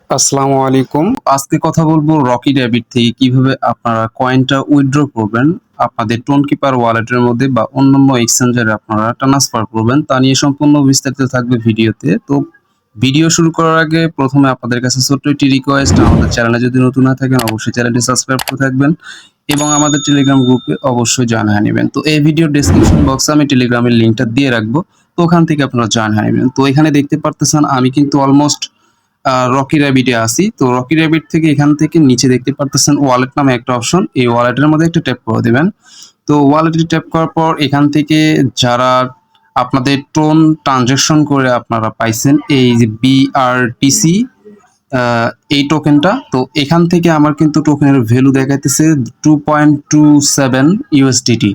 আসসালামু আলাইকুম। আজকে কথা বলবো রকি র‍্যাবিট থেকে কিভাবে আপনারা কয়েনটা উইথড্র করবেন। আপনাদের টোন কিপার ওয়ালেটের মধ্যে বা অন্যান্য এক্সচেঞ্জারে আপনারা ট্রান্সফার করবেন। তা নিয়ে সম্পূর্ণ বিস্তারিত থাকবে ভিডিওতে। তো ভিডিও শুরু করার আগে প্রথমে আপনাদের কাছে ছোট্ট একটি রিকোয়েস্ট, আমাদের চ্যানেলে যদি নতুন হয়ে থাকেন অবশ্যই চ্যানেলটি সাবস্ক্রাইব করে থাকবেন এবং আমাদের টেলিগ্রাম গ্রুপে অবশ্যই জয়েন হয়ে নেবেন। তো এই ভিডিওর ডেসক্রিপশন বক্সে আমি টেলিগ্রামের লিঙ্কটা দিয়ে রাখবো। তো ওখান থেকে আপনারা জয়েন হয়ে নেবেন। তো এখানে দেখতে পারতেছেন আমি কিন্তু অলমোস্ট রকি র‍্যাবিটে আসি। তো রকি র‍্যাবিট থেকে এখান থেকে নিচে দেখতে পারতেছেন ওয়ালেট নামে একটা অপশন। এই ওয়ালেটের মধ্যে একটা ট্যাপ করে দিবেন। তো ওয়ালেটে ট্যাপ করার পর এখান থেকে যারা আপনাদের টোন ট্রানজাকশন করে আপনারা পাইছেন এই যে বিআরটিসি এই টোকেনটা, তো এখান থেকে আমার কিন্তু টোকেনের ভ্যালু দেখাইতেছে 2.27 ইউএসডিটি।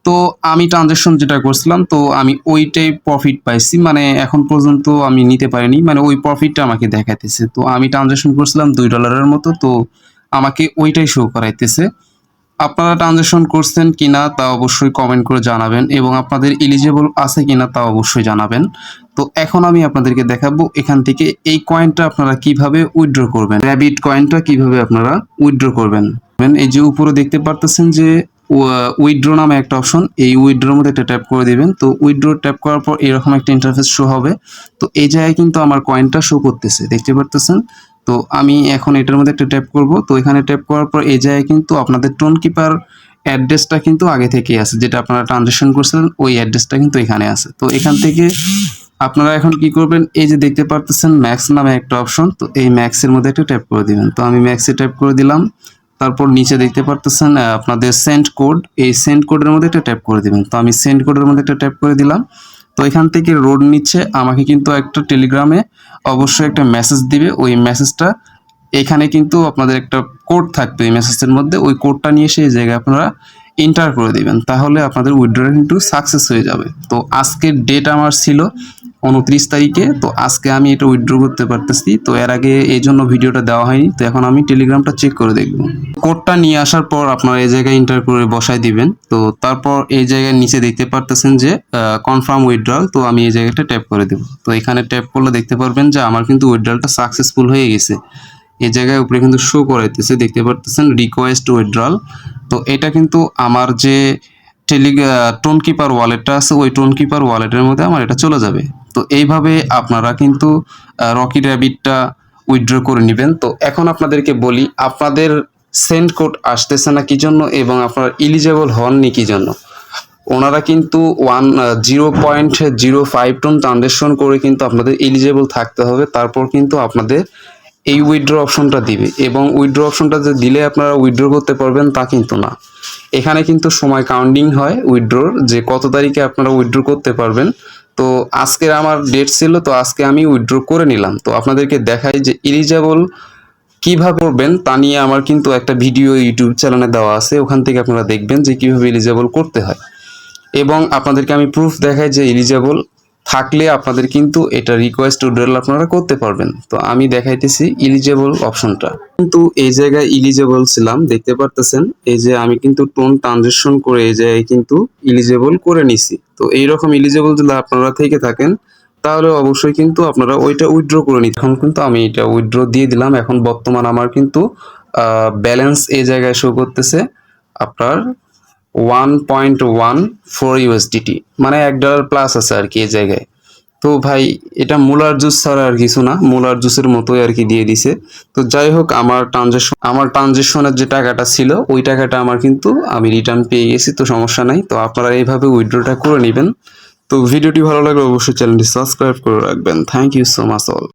তো আমি ট্রানজাকশন যেটা করছিলাম তো আমি ওইটাই প্রফিট পাইছি, মানে এখন পর্যন্ত আমি নিতে পারিনি, মানে ওই প্রফিটটা আমাকে দেখাইতেছে। তো আমি ট্রানজাকশন করছিলাম $2 মতো, তো আমাকে ওইটাই শো করাইতেছে। আপনারা ট্রানজাকশন করছেন কিনা তা অবশ্যই কমেন্ট করে জানাবেন এবং আপনাদের এলিজিবল আছে কিনা তা অবশ্যই জানাবেন। তো এখন আমি আপনাদেরকে দেখাবো এখান থেকে এই কয়েনটা আপনারা কিভাবে উইথড্র করবেন, র‍্যাবিট কয়েনটা কিভাবে আপনারা উইথড্র করবেন। এই যে উপরে দেখতে পারতেছেন যে উইথড্র নামে একটা অপশন, এই উইথড্রর মধ্যে একটা ট্যাপ করে দিবেন। তো উইথড্র ট্যাপ করার পর এরকম একটা ইন্টারফেস শো হবে। তো এই জায়গায় কিন্তু আমার কয়েনটা শো করতেছে, দেখতে পারতেছেন। তো আমি এখন এটার মধ্যে একটা ট্যাপ করব। তো এখানে ট্যাপ করার পর এই জায়গায় কিন্তু আপনাদের টোন কিপার অ্যাড্রেসটা কিন্তু আগে থেকেই আছে, যেটা আপনারা ট্রানজাকশন করছিলেন ওই অ্যাড্রেসটা কিন্তু এখানে আছে। তো এখান থেকে আপনারা এখন কি করবেন, এই যে দেখতে পারতেছেন ম্যাক্স নামে একটা অপশন, তো এই ম্যাক্সের মধ্যে একটা ট্যাপ করে দিবেন। তো আমি ম্যাক্সে ট্যাপ করে দিলাম। তারপর নিচে দেখতে পারতেছেন আপনাদের সেন্ড কোড, এই সেন্ড কোডের মধ্যে একটা ট্যাপ করে দিবেন। তো আমি সেন্ড কোডের মধ্যে একটা ট্যাপ করে দিলাম। তো এখান থেকে রোড নিচ্ছে আমাকে কিন্তু একটা টেলিগ্রামে অবশ্যই একটা মেসেজ দিবে। ওই মেসেজটা এখানে কিন্তু আপনাদের একটা কোড থাকবে এই মেসেজের মধ্যে, ওই কোডটা নিয়ে সেই জায়গায় আপনারা এন্টার করে দিবেন, তাহলে আপনাদের উইথড্রটা কিন্তু সাকসেস হয়ে যাবে। তো আজকের ডেট আমার ছিল 29 তারিখে, তো আজকে আমি এটা উইথড্র করতে পারতেছি। তো এর আগে এই জন্য ভিডিওটা দেওয়া হয়নি। তো এখন আমি টেলিগ্রামটা চেক করে দেখব। কোডটা নিয়ে আসার পর আপনারা এই জায়গায় এন্টার করে বসায় দিবেন। তো তারপর এই জায়গায় নিচে দেখতে পারতেছেন যে কনফার্ম উইথড্রল, তো আমি এই জায়গাটা ট্যাপ করে দেব। তো এখানে ট্যাপ করলে দেখতে পারবেন যে আমার কিন্তু উইথড্রলটা সাকসেসফুল হয়ে গেছে। এই জায়গায় উপরে কিন্তু শো করাইতেছে, দেখতে পারতেছেন রিকোয়েস্ট উইথড্রল। তো এটা কিন্তু আমার যে টোন কিপার ওয়ালেটটা আছে ওই টোন কিপার ওয়ালেটের মধ্যে আমার এটা চলে যাবে। তো এইভাবে আপনারা কিন্তু রকি র‍্যাবিটটা উইথড্র করে নেবেন। তো এখন আপনাদেরকে বলি আপনাদের সেন্ড কোড আসতেছে না কি জন্য এবং আপনারা এলিজেবল হননি কি জন্য। ওনারা কিন্তু 0.05 টোন ট্রানজাকশন করে কিন্তু আপনাদের এলিজেবল থাকতে হবে, তারপর কিন্তু আপনাদের এই উইথড্র অপশনটা দিবে। এবং উইথড্র অপশনটা যে দিলে আপনারা উইথড্র করতে পারবেন তা কিন্তু না, এখানে কিন্তু সময় কাউন্টিং হয় উইথড্রর, যে কত তারিখে আপনারা উইথড্র করতে পারবেন। তো আজকের আমার ডেট ছিল, তো আজকে আমি উইথড্র করে নিলাম। তো আপনাদেরকে দেখাই যে এলিজেবল কিভাবে করবেন তা নিয়ে আমার কিন্তু একটা ভিডিও ইউটিউব চ্যানেলে দেওয়া আছে, ওখান থেকে আপনারা দেখবেন যে কিভাবে এলিজেবল করতে হয়। এবং আপনাদেরকে আমি প্রুফ দেখাই যে এলিজেবল থাকলে আপনাদের কিন্তু এটা রিকোয়েস্ট উইথড্রল আপনারা করতে পারবেন। তো আমি দেখাইতেছি এলিজেবল অপশনটা, কিন্তু এই জায়গায় এলিজেবল ছিলাম, দেখতে পারতেছেন এই যে আমি কিন্তু টোন ট্রানজাকশন করে এই জায়গায় কিন্তু এলিজেবল করে নিছি। তো এইরকম এলিজেবল যদি আপনারা থেকে থাকেন তাহলে অবশ্যই কিন্তু আপনারা ওইটা উইথড্র করে নিতে। এখন কিন্তু আমি এটা উইথড্র দিয়ে দিলাম। এখন বর্তমান আমার কিন্তু ব্যালেন্স এই জায়গায় শো করতেছে আপনার 1.14 ইউএসডিটি, মানে $1 প্লাস আছে আর কি এই জায়গায়। তো ভাই এটা মুলার জুস ছাড়া আর কিছু না, মুলার জুসের মতোই আর কি দিয়ে দিছে। তো যাই হোক আমার ট্রানজাকশনের যে টাকাটা ছিল ওই টাকাটা আমার কিন্তু আমি রিটার্ন পেয়ে গেছি। তো সমস্যা নাই। তো আপনারা এইভাবে উইথড্রটা করে নেবেন। তো ভিডিওটি ভালো লাগলে অবশ্যই চ্যানেলটি সাবস্ক্রাইব করে রাখবেন। Thank you so much all.